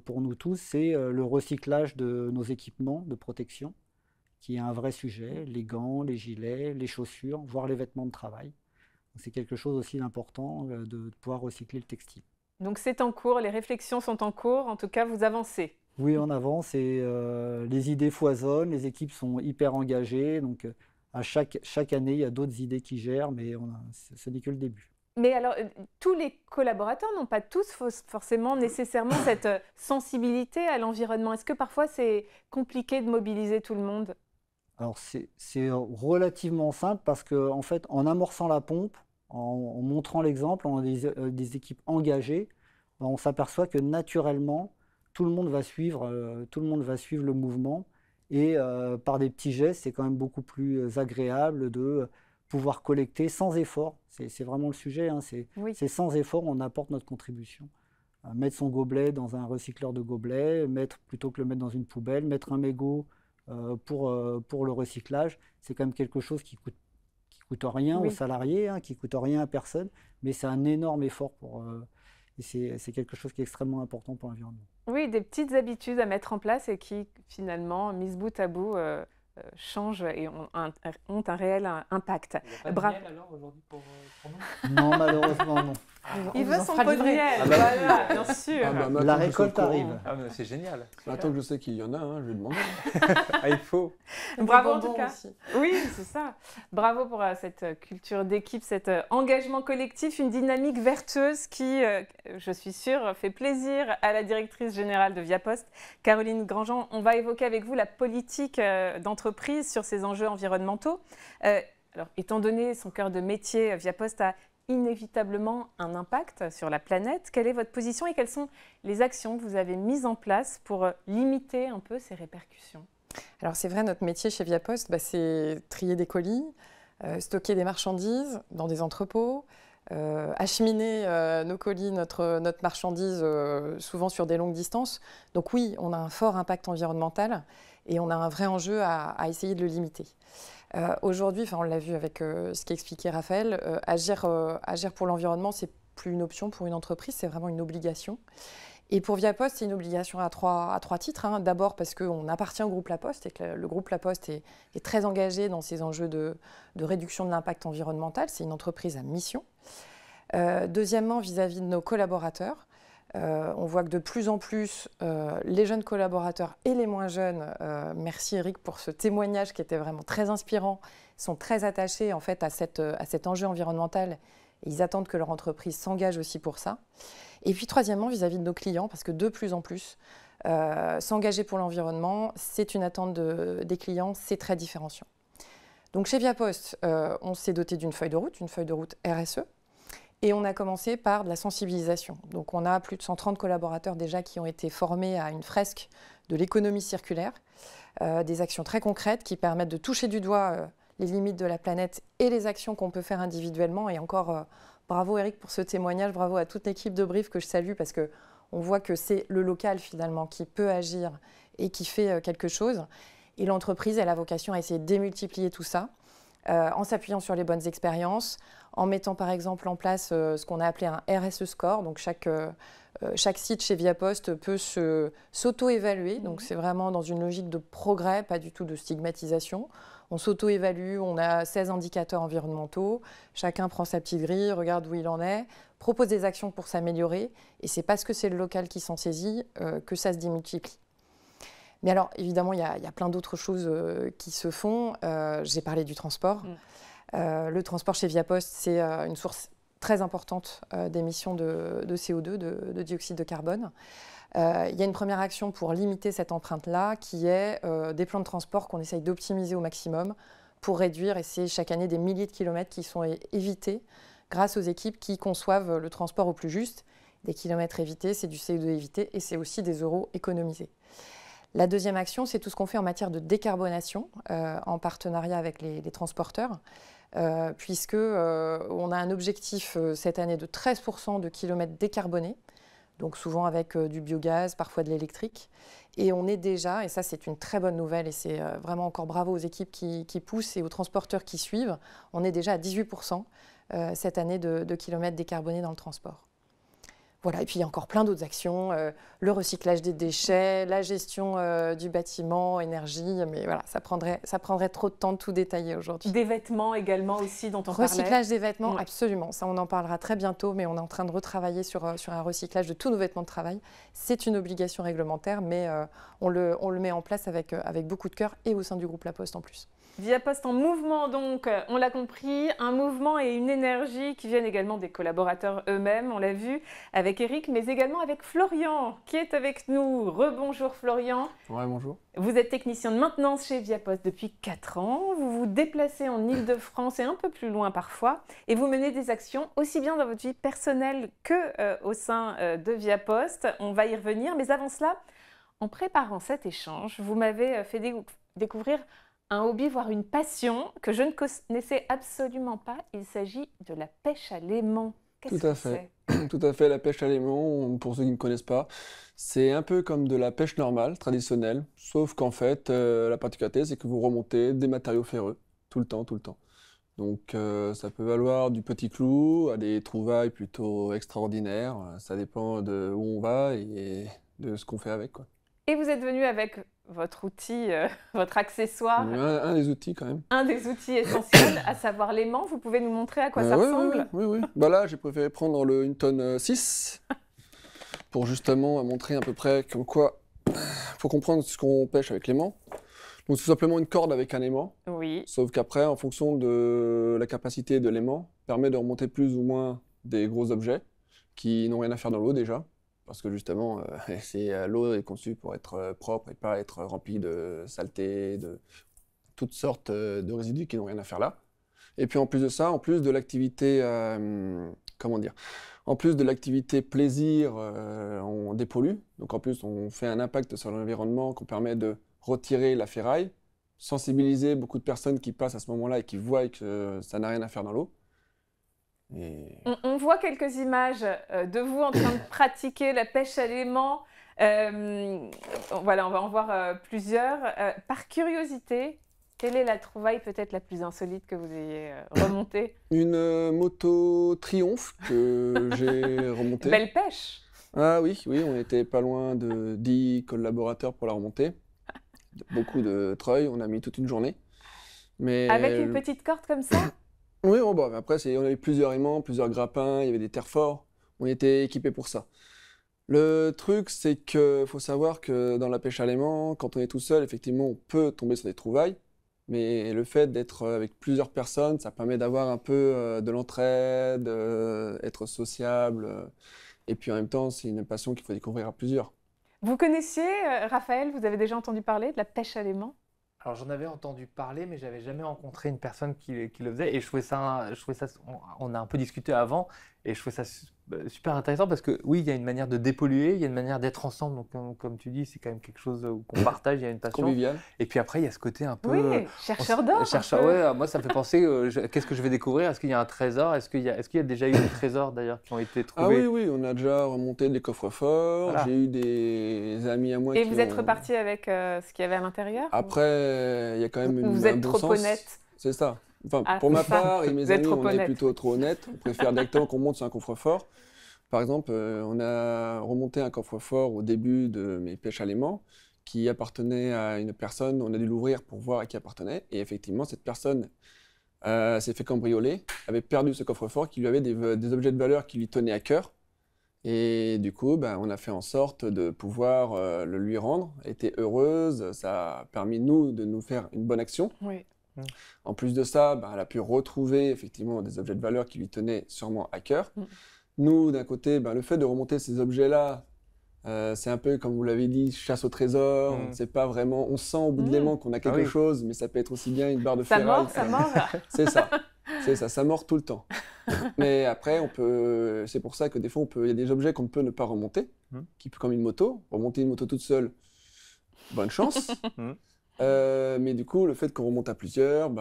pour nous tous, c'est le recyclage de nos équipements de protection, qui est un vrai sujet, les gants, les gilets, les chaussures, voire les vêtements de travail. C'est quelque chose aussi d'important de pouvoir recycler le textile. Donc c'est en cours, les réflexions sont en cours, en tout cas vous avancez. Oui, on avance et les idées foisonnent, les équipes sont hyper engagées, donc à chaque année il y a d'autres idées qui gèrent, mais ce n'est que le début. Mais alors, tous les collaborateurs n'ont pas tous forcément nécessairement cette sensibilité à l'environnement. Est-ce que parfois c'est compliqué de mobiliser tout le monde? Alors c'est relativement simple parce qu'en fait, en amorçant la pompe, en montrant l'exemple, en des équipes engagées, on s'aperçoit que naturellement, tout le monde va suivre le mouvement et par des petits gestes, c'est quand même beaucoup plus agréable de pouvoir collecter sans effort. C'est vraiment le sujet, hein, Oui. c'est sans effort, on apporte notre contribution. Mettre son gobelet dans un recycleur de gobelets, plutôt que le mettre dans une poubelle, mettre un mégot pour le recyclage, c'est quand même quelque chose qui coûte rien aux salariés, hein, qui coûte rien à personne, mais c'est un énorme effort et c'est quelque chose qui est extrêmement important pour l'environnement. Oui, des petites habitudes à mettre en place et qui, finalement, mises bout à bout, changent et ont un réel impact. Il n'y a pas de Bravo. miel alors aujourd'hui pour nous? Non, malheureusement, non. Il veut vous en son fera pot de livrer. miel, Ah bah, voilà, bien sûr. Ah bah, maintenant La que je suis au récolte courant, arrive. Ah, mais c'est génial. Maintenant que je sais qu'il y en a, hein, je vais demander. Ah, il faut. Bravo Des en tout bonbons cas. aussi. Oui, c'est ça. Bravo pour cette culture d'équipe, cet engagement collectif, une dynamique vertueuse qui, je suis sûre, fait plaisir à la directrice générale de Viapost, Caroline Grandjean. On va évoquer avec vous la politique d'entreprise sur ces enjeux environnementaux. Alors, étant donné son cœur de métier, Viapost a inévitablement un impact sur la planète. Quelle est votre position et quelles sont les actions que vous avez mises en place pour limiter un peu ces répercussions? Alors c'est vrai, notre métier chez Viapost, c'est trier des colis, stocker des marchandises dans des entrepôts, acheminer nos colis, notre marchandise, souvent sur des longues distances. Donc oui, on a un fort impact environnemental et on a un vrai enjeu à essayer de le limiter. Aujourd'hui, on l'a vu avec ce qu'expliquait Raphaël, agir pour l'environnement, c'est plus une option pour une entreprise, c'est vraiment une obligation. Et pour Viapost, c'est une obligation à trois titres. Hein. D'abord parce qu'on appartient au groupe La Poste et que le groupe La Poste est très engagé dans ces enjeux de réduction de l'impact environnemental. C'est une entreprise à mission. Deuxièmement, vis-à-vis de nos collaborateurs, on voit que de plus en plus, les jeunes collaborateurs et les moins jeunes, merci Eric pour ce témoignage qui était vraiment très inspirant, sont très attachés en fait à cet enjeu environnemental et ils attendent que leur entreprise s'engage aussi pour ça. Et puis troisièmement, vis-à-vis de nos clients, parce que de plus en plus, s'engager pour l'environnement, c'est une attente des clients, c'est très différenciant. Donc chez Viapost, on s'est doté d'une feuille de route RSE, et on a commencé par de la sensibilisation. Donc on a plus de 130 collaborateurs déjà qui ont été formés à une fresque de l'économie circulaire, des actions très concrètes qui permettent de toucher du doigt les limites de la planète et les actions qu'on peut faire individuellement. Et encore, bravo Eric pour ce témoignage, bravo à toute l'équipe de Brief que je salue parce qu'on voit que c'est le local finalement qui peut agir et qui fait quelque chose. Et l'entreprise, elle a vocation à essayer de démultiplier tout ça en s'appuyant sur les bonnes expériences, en mettant par exemple en place ce qu'on a appelé un RSE score. Donc chaque site chez Viapost peut s'auto-évaluer. Donc c'est vraiment dans une logique de progrès, pas du tout de stigmatisation. On s'auto-évalue, on a 16 indicateurs environnementaux, chacun prend sa petite grille, regarde où il en est, propose des actions pour s'améliorer. Et c'est parce que c'est le local qui s'en saisit que ça se démultiplie. Mais alors, évidemment, il y a plein d'autres choses qui se font. J'ai parlé du transport. Le transport chez Viapost, c'est une source très importante d'émissions de CO2, de dioxyde de carbone. Il y a une première action pour limiter cette empreinte-là, qui est des plans de transport qu'on essaye d'optimiser au maximum pour réduire, et c'est chaque année des milliers de kilomètres qui sont évités grâce aux équipes qui conçoivent le transport au plus juste. Des kilomètres évités, c'est du CO2 évité et c'est aussi des euros économisés. La deuxième action, c'est tout ce qu'on fait en matière de décarbonation, en partenariat avec les transporteurs, puisque on a un objectif cette année de 13% de kilomètres décarbonés, donc souvent avec du biogaz, parfois de l'électrique. Et on est déjà, et ça c'est une très bonne nouvelle, et c'est vraiment encore bravo aux équipes qui poussent et aux transporteurs qui suivent, on est déjà à 18% cette année de kilomètres décarbonés dans le transport. Voilà, et puis il y a encore plein d'autres actions, le recyclage des déchets, la gestion du bâtiment, énergie, mais voilà, ça prendrait trop de temps de tout détailler aujourd'hui. Des vêtements également aussi dont on parlait. Recyclage des vêtements, Ouais. absolument, ça on en parlera très bientôt, mais on est en train de retravailler sur un recyclage de tous nos vêtements de travail. C'est une obligation réglementaire, mais on le met en place avec beaucoup de cœur et au sein du groupe La Poste en plus. Viapost en mouvement donc, on l'a compris, un mouvement et une énergie qui viennent également des collaborateurs eux-mêmes, on l'a vu avec Eric, mais également avec Florian qui est avec nous. Rebonjour Florian. Ouais, bonjour. Vous êtes technicien de maintenance chez Viapost depuis 4 ans, vous vous déplacez en Île-de-France et un peu plus loin parfois, et vous menez des actions aussi bien dans votre vie personnelle que au sein de Viapost. On va y revenir, mais avant cela, en préparant cet échange, vous m'avez fait découvrir un hobby, voire une passion que je ne connaissais absolument pas. Il s'agit de la pêche à l'aimant. Qu'est-ce Tout à que fait. c'est? Tout à fait, la pêche à l'aimant, pour ceux qui ne connaissent pas, c'est un peu comme de la pêche normale, traditionnelle, sauf qu'en fait, la particularité, c'est que vous remontez des matériaux ferreux, tout le temps, tout le temps. Donc, ça peut valoir du petit clou à des trouvailles plutôt extraordinaires. Ça dépend de où on va et de ce qu'on fait avec, quoi. Et vous êtes venu avec votre outil, votre accessoire, Un des outils quand même. un des outils essentiels, à savoir l'aimant. Vous pouvez nous montrer à quoi ça Oui, ressemble? oui. Bah là, j'ai préféré prendre le Hinton 6 pour justement montrer à peu près comme quoi faut comprendre ce qu'on pêche avec l'aimant. Donc c'est tout simplement une corde avec un aimant, Oui. sauf qu'après, en fonction de la capacité de l'aimant, permet de remonter plus ou moins des gros objets qui n'ont rien à faire dans l'eau déjà. Parce que justement, l'eau est conçue pour être propre et pas être remplie de saleté, de toutes sortes de résidus qui n'ont rien à faire là. Et puis en plus de ça, en plus de l'activité, comment dire, en plus de l'activité plaisir, on dépollue. Donc en plus, on fait un impact sur l'environnement qu'on permet de retirer la ferraille, sensibiliser beaucoup de personnes qui passent à ce moment-là et qui voient que ça n'a rien à faire dans l'eau. Et... On voit quelques images de vous en train de pratiquer la pêche à l'aimant. Voilà, on va en voir plusieurs. Par curiosité, quelle est la trouvaille peut-être la plus insolite que vous ayez remontée? Une moto Triumph que j'ai remontée. Belle pêche! Ah oui, on était pas loin de 10 collaborateurs pour la remonter. Beaucoup de treuil, on a mis toute une journée. Mais Avec une petite corde comme ça? oui, bon, après, on avait plusieurs aimants, plusieurs grappins, il y avait des terres forts. On était équipés pour ça. Le truc, c'est qu'il faut savoir que dans la pêche à l'aimant, quand on est tout seul, effectivement, on peut tomber sur des trouvailles. Mais le fait d'être avec plusieurs personnes, ça permet d'avoir un peu de l'entraide, être sociable. Et puis en même temps, c'est une passion qu'il faut découvrir à plusieurs. Vous connaissiez, Raphaël, vous avez déjà entendu parler de la pêche à l'aimant? Alors j'en avais entendu parler, mais j'avais jamais rencontré une personne qui le faisait. Et je trouvais ça, on a un peu discuté avant, et je trouvais ça super intéressant parce que oui, il y a une manière de dépolluer, il y a une manière d'être ensemble. Donc comme tu dis, c'est quand même quelque chose qu'on partage, il y a une passion. Convivial. Et puis après, il y a ce côté un peu... Oui, chercheur d'or. Ouais, moi ça me fait penser, qu'est-ce que je vais découvrir? Est-ce qu'il y a un trésor? Est-ce qu'il y a déjà eu des trésors d'ailleurs qui ont été trouvés? Ah oui, on a déjà remonté des coffres-forts. Voilà. J'ai eu des amis à moi Et qui vous êtes ont... reparti avec ce qu'il y avait à l'intérieur? Après, il y a quand même Vous un êtes bon trop sens. honnête. C'est ça. Enfin, Ah, pour ma c'est ça. part et mes Vous êtes amis, trop on est honnête. plutôt trop honnêtes. On préfère directement qu'on monte sur un coffre-fort. Par exemple, on a remonté un coffre-fort au début de mes pêches à l'aimant qui appartenait à une personne. On a dû l'ouvrir pour voir à qui appartenait. Et effectivement, cette personne s'est fait cambrioler, avait perdu ce coffre-fort qui lui avait des objets de valeur qui lui tenaient à cœur. Et du coup, on a fait en sorte de pouvoir le lui rendre. Elle était heureuse, ça a permis de nous faire une bonne action. Oui. En plus de ça, elle a pu retrouver effectivement des objets de valeur qui lui tenaient sûrement à cœur. Nous, d'un côté, le fait de remonter ces objets-là, c'est un peu, comme vous l'avez dit, chasse au trésor. C'est pas vraiment, on sent au bout de l'aimant qu'on a quelque chose, mais ça peut être aussi bien une barre de ferraille. Ça mord. C'est ça, ça mord tout le temps. Mais après, c'est pour ça que des fois, il y a des objets qu'on ne peut ne pas remonter, comme une moto. Remonter une moto toute seule, bonne chance. Mais du coup, le fait qu'on remonte à plusieurs,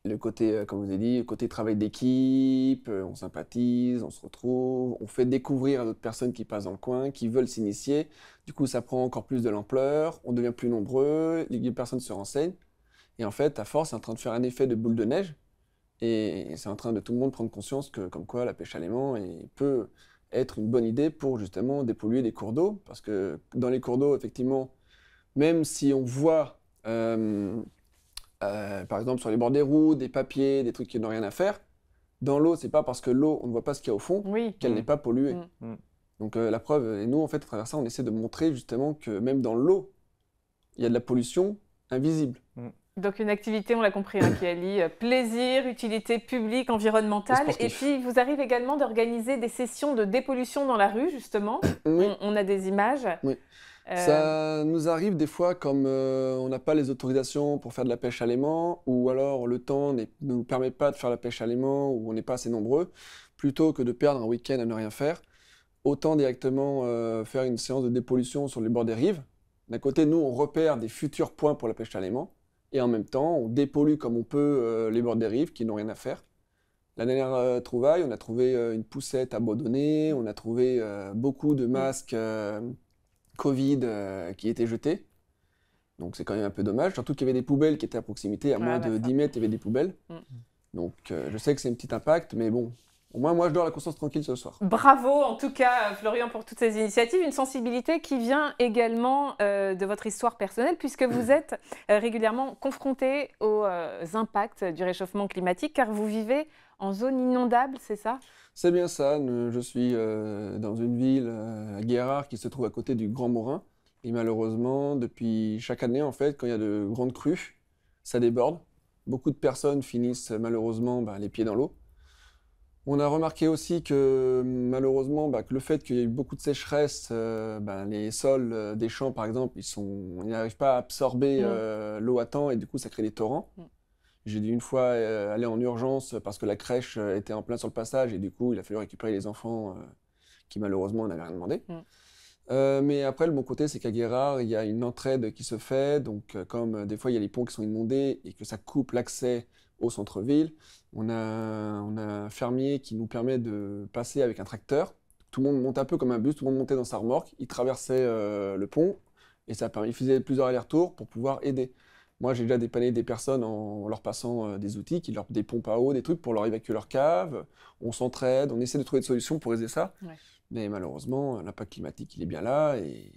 le côté, comme je vous ai dit, le côté travail d'équipe, on sympathise, on se retrouve, on fait découvrir à d'autres personnes qui passent dans le coin, qui veulent s'initier. Du coup, ça prend encore plus de l'ampleur, on devient plus nombreux, les personnes se renseignent. Et en fait, à force, c'est en train de faire un effet de boule de neige. Et c'est en train de tout le monde prendre conscience que, comme quoi, la pêche à l'aimant peut être une bonne idée pour justement dépolluer des cours d'eau. Parce que dans les cours d'eau, effectivement, même si on voit... par exemple, sur les bords des routes, des papiers, des trucs qui n'ont rien à faire. Dans l'eau, c'est pas parce que l'eau, on ne voit pas ce qu'il y a au fond, qu'elle n'est pas polluée. Donc la preuve, et nous, en fait, à travers ça, on essaie de montrer justement que même dans l'eau, il y a de la pollution invisible. Donc une activité, on l'a compris, qui allie plaisir, utilité publique, environnementale. Et puis, vous arrivez également d'organiser des sessions de dépollution dans la rue, justement. Oui. On a des images. Oui. Ça nous arrive des fois comme on n'a pas les autorisations pour faire de la pêche à l'aimant, ou alors le temps ne nous permet pas de faire la pêche à l'aimant, ou on n'est pas assez nombreux, plutôt que de perdre un week-end à ne rien faire, autant directement faire une séance de dépollution sur les bords des rives. D'un côté, nous, on repère des futurs points pour la pêche à l'aimant, Et en même temps, on dépollue comme on peut les bords des rives qui n'ont rien à faire. La dernière trouvaille, on a trouvé une poussette abandonnée, on a trouvé beaucoup de masques Covid qui étaient jetés. Donc c'est quand même un peu dommage, surtout qu'il y avait des poubelles qui étaient à proximité, à moins de 10 mètres, il y avait des poubelles. Donc je sais que c'est un petit impact, mais bon, au moins moi je dors la conscience tranquille ce soir. Bravo en tout cas Florian pour toutes ces initiatives, une sensibilité qui vient également de votre histoire personnelle puisque vous êtes régulièrement confronté aux impacts du réchauffement climatique car vous vivez en zone inondable, c'est ça? C'est bien ça, je suis dans une ville à Guérard qui se trouve à côté du Grand Morin. Et malheureusement, depuis chaque année, en fait, quand il y a de grandes crues, ça déborde. Beaucoup de personnes finissent malheureusement les pieds dans l'eau. On a remarqué aussi que malheureusement, que le fait qu'il y ait eu beaucoup de sécheresse, les sols des champs, par exemple, ils n'arrivent pas à absorber l'eau à temps et du coup, ça crée des torrents. J'ai dû une fois aller en urgence parce que la crèche était en plein sur le passage et du coup, il a fallu récupérer les enfants qui malheureusement n'avaient rien demandé. Mais après, le bon côté, c'est qu'à Guérard, il y a une entraide qui se fait. Donc, comme des fois, il y a les ponts qui sont inondés et que ça coupe l'accès au centre-ville, on a un fermier qui nous permet de passer avec un tracteur. Tout le monde monte un peu comme un bus, tout le monde montait dans sa remorque, il traversait le pont et il faisait plusieurs allers-retours pour pouvoir aider. Moi, j'ai déjà dépanné des personnes en leur passant des outils, des pompes à eau, des trucs pour leur évacuer leur cave. On s'entraide, on essaie de trouver des solutions pour aider ça. Mais malheureusement, l'impact climatique, il est bien là et il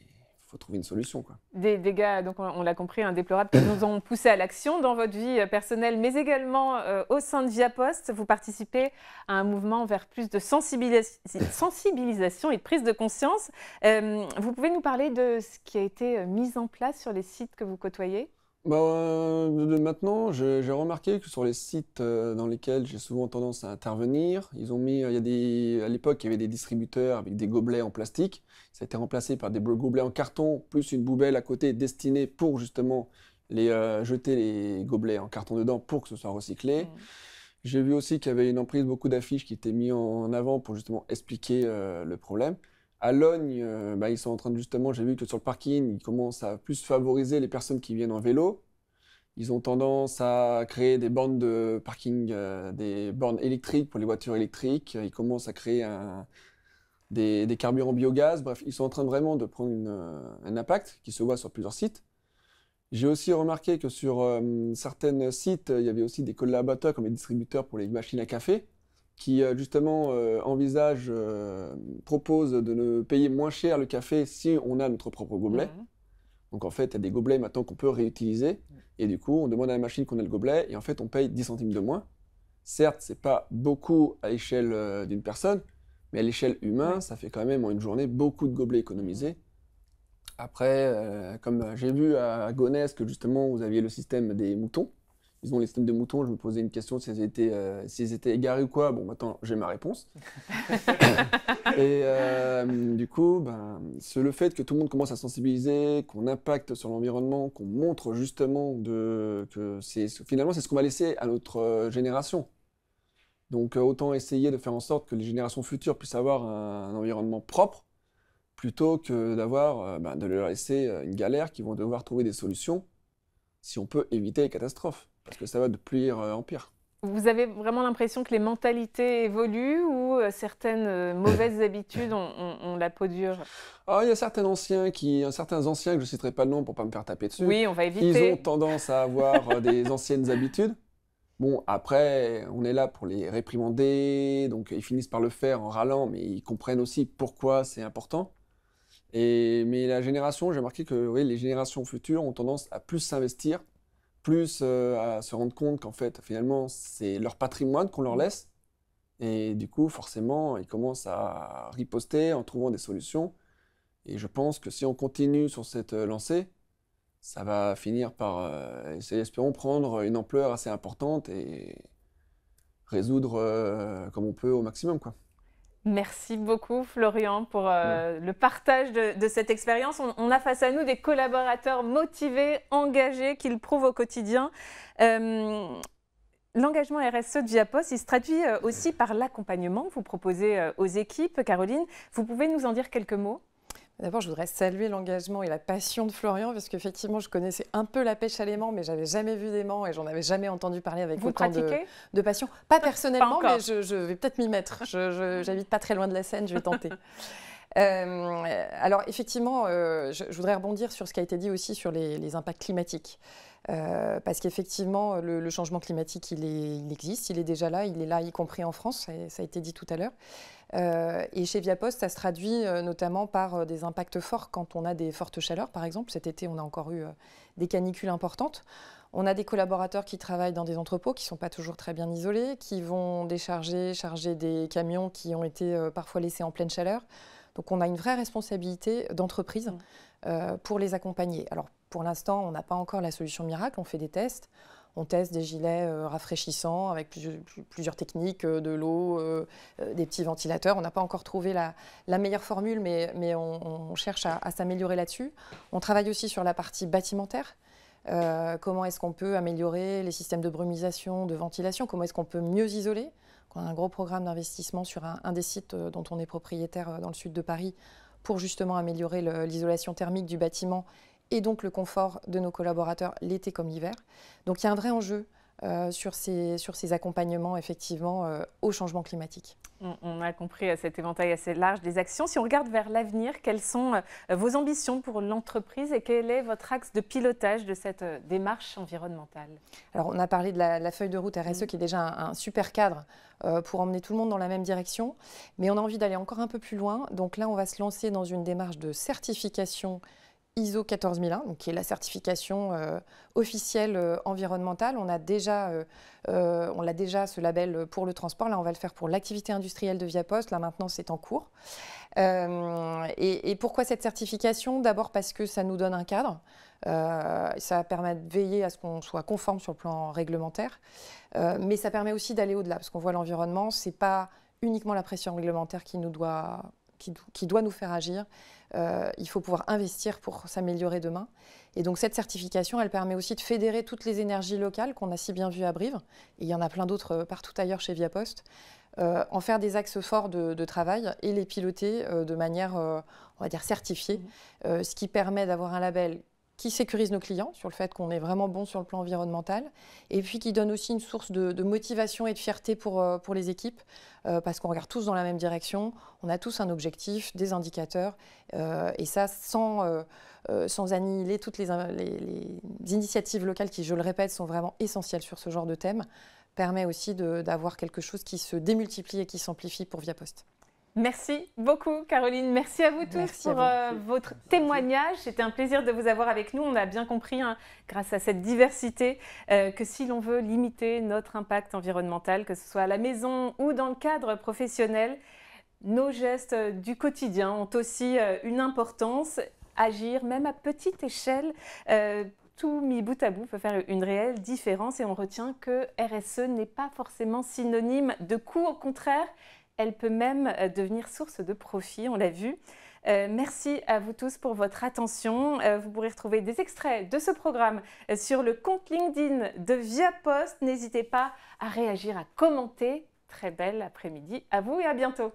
faut trouver une solution, quoi. Des dégâts, donc on l'a compris, déplorables qui nous ont poussé à l'action dans votre vie personnelle, mais également au sein de Viapost. Vous participez à un mouvement vers plus de sensibilisation et de prise de conscience. Vous pouvez nous parler de ce qui a été mis en place sur les sites que vous côtoyez ? Maintenant, j'ai remarqué que sur les sites dans lesquels j'ai souvent tendance à intervenir, ils ont mis, à l'époque, il y avait des distributeurs avec des gobelets en plastique. Ça a été remplacé par des gobelets en carton, plus une poubelle à côté destinée pour justement jeter les gobelets en carton dedans pour que ce soit recyclé. J'ai vu aussi qu'il y avait une emprise, beaucoup d'affiches qui étaient mises en avant pour justement expliquer le problème. À Logne, ils sont en train de justement, j'ai vu que sur le parking, ils commencent à plus favoriser les personnes qui viennent en vélo. Ils ont tendance à créer des bornes de parking, des bornes électriques pour les voitures électriques. Ils commencent à créer des carburants biogaz. Bref, ils sont en train vraiment de prendre un impact qui se voit sur plusieurs sites. J'ai aussi remarqué que sur certains sites, il y avait aussi des collaborateurs comme les distributeurs pour les machines à café, qui justement propose de ne payer moins cher le café si on a notre propre gobelet. Donc en fait, il y a des gobelets maintenant qu'on peut réutiliser, et du coup, on demande à la machine qu'on ait le gobelet, et en fait, on paye 10 centimes de moins. Certes, c'est pas beaucoup à l'échelle d'une personne, mais à l'échelle humaine, ça fait quand même en une journée beaucoup de gobelets économisés. Après, comme j'ai vu à Gonesse que justement, vous aviez le système des moutons, ils ont les systèmes de moutons, je me posais une question s'ils étaient égarés ou quoi. Bon, maintenant, j'ai ma réponse. Et du coup, c'est le fait que tout le monde commence à sensibiliser, qu'on impacte sur l'environnement, qu'on montre justement que finalement, c'est ce qu'on va laisser à notre génération. Donc, autant essayer de faire en sorte que les générations futures puissent avoir un environnement propre, plutôt que de leur laisser une galère qu'ils vont devoir trouver des solutions si on peut éviter les catastrophes. Parce que ça va de pire en pire. Vous avez vraiment l'impression que les mentalités évoluent ou certaines mauvaises habitudes ont la peau dure? Il y a certains anciens que je ne citerai pas le nom pour ne pas me faire taper dessus. Oui, on va éviter. Ils ont tendance à avoir des anciennes habitudes. Bon, après, on est là pour les réprimander, donc ils finissent par le faire en râlant, mais ils comprennent aussi pourquoi c'est important. Mais la génération, j'ai remarqué que les générations futures ont tendance à plus s'investir, plus à se rendre compte qu'en fait, finalement, c'est leur patrimoine qu'on leur laisse. Et du coup, forcément, ils commencent à riposter en trouvant des solutions. Et je pense que si on continue sur cette lancée, ça va finir par, espérons, prendre une ampleur assez importante et résoudre comme on peut au maximum, quoi. Merci beaucoup Florian pour le partage de cette expérience. On a face à nous des collaborateurs motivés, engagés, qui le prouvent au quotidien. L'engagement RSE de Viapost, il se traduit aussi par l'accompagnement que vous proposez aux équipes. Caroline, vous pouvez nous en dire quelques mots ? D'abord, je voudrais saluer l'engagement et la passion de Florian, parce qu'effectivement, je connaissais un peu la pêche à l'aimant, mais je n'avais jamais vu d'aimant et j'en avais jamais entendu parler avec Vous autant pratiquez de passion. Pas personnellement, Pas mais je vais peut-être m'y mettre. J'habite pas très loin de la Seine, je vais tenter. Alors, effectivement, je voudrais rebondir sur ce qui a été dit aussi sur les impacts climatiques. Parce qu'effectivement, le changement climatique, il existe, il est déjà là, il est là, y compris en France, ça a été dit tout à l'heure. Et chez Viapost, ça se traduit notamment par des impacts forts quand on a des fortes chaleurs, par exemple. Cet été, on a encore eu des canicules importantes. On a des collaborateurs qui travaillent dans des entrepôts qui ne sont pas toujours très bien isolés, qui vont charger des camions qui ont été parfois laissés en pleine chaleur. Donc on a une vraie responsabilité d'entreprise pour les accompagner. Alors pour l'instant, on n'a pas encore la solution miracle, on fait des tests. On teste des gilets rafraîchissants avec plusieurs techniques, de l'eau, des petits ventilateurs. On n'a pas encore trouvé la meilleure formule, mais on cherche à s'améliorer là-dessus. On travaille aussi sur la partie bâtimentaire. Comment est-ce qu'on peut améliorer les systèmes de brumisation, de ventilation? Comment est-ce qu'on peut mieux isoler? On a un gros programme d'investissement sur un des sites dont on est propriétaire dans le sud de Paris pour justement améliorer l'isolation thermique du bâtiment et donc le confort de nos collaborateurs l'été comme l'hiver. Donc il y a un vrai enjeu sur ces accompagnements effectivement au changement climatique. On a compris cet éventail assez large des actions. Si on regarde vers l'avenir, quelles sont vos ambitions pour l'entreprise et quel est votre axe de pilotage de cette démarche environnementale? Alors on a parlé de la feuille de route RSE qui est déjà un super cadre pour emmener tout le monde dans la même direction, mais on a envie d'aller encore un peu plus loin. Donc là on va se lancer dans une démarche de certification ISO 14001, donc qui est la certification officielle environnementale. On l'a déjà ce label pour le transport. Là, on va le faire pour l'activité industrielle de Viapost. Là, maintenant, c'est en cours. Et pourquoi cette certification? D'abord parce que ça nous donne un cadre. Ça permet de veiller à ce qu'on soit conforme sur le plan réglementaire. Mais ça permet aussi d'aller au-delà, parce qu'on voit l'environnement, ce n'est pas uniquement la pression réglementaire qui doit nous faire agir. Il faut pouvoir investir pour s'améliorer demain. Et donc cette certification, elle permet aussi de fédérer toutes les énergies locales qu'on a si bien vues à Brive. Et il y en a plein d'autres partout ailleurs chez Viapost. En faire des axes forts de travail et les piloter de manière, on va dire, certifiée. Ce qui permet d'avoir un label qui sécurise nos clients sur le fait qu'on est vraiment bon sur le plan environnemental et puis qui donne aussi une source de motivation et de fierté pour les équipes parce qu'on regarde tous dans la même direction, on a tous un objectif, des indicateurs et ça sans annihiler toutes les initiatives locales qui, je le répète, sont vraiment essentielles sur ce genre de thème, permet aussi d'avoir quelque chose qui se démultiplie et qui s'amplifie pour Viapost. Merci beaucoup, Caroline. Merci à vous tous pour votre témoignage. C'était un plaisir de vous avoir avec nous. On a bien compris, grâce à cette diversité, que si l'on veut limiter notre impact environnemental, que ce soit à la maison ou dans le cadre professionnel, nos gestes du quotidien ont aussi une importance. Agir, même à petite échelle, tout mis bout à bout peut faire une réelle différence. Et on retient que RSE n'est pas forcément synonyme de coût. Au contraire, elle peut même devenir source de profit, on l'a vu. Merci à vous tous pour votre attention. Vous pourrez retrouver des extraits de ce programme sur le compte LinkedIn de Viapost. N'hésitez pas à réagir, à commenter. Très belle après-midi à vous et à bientôt.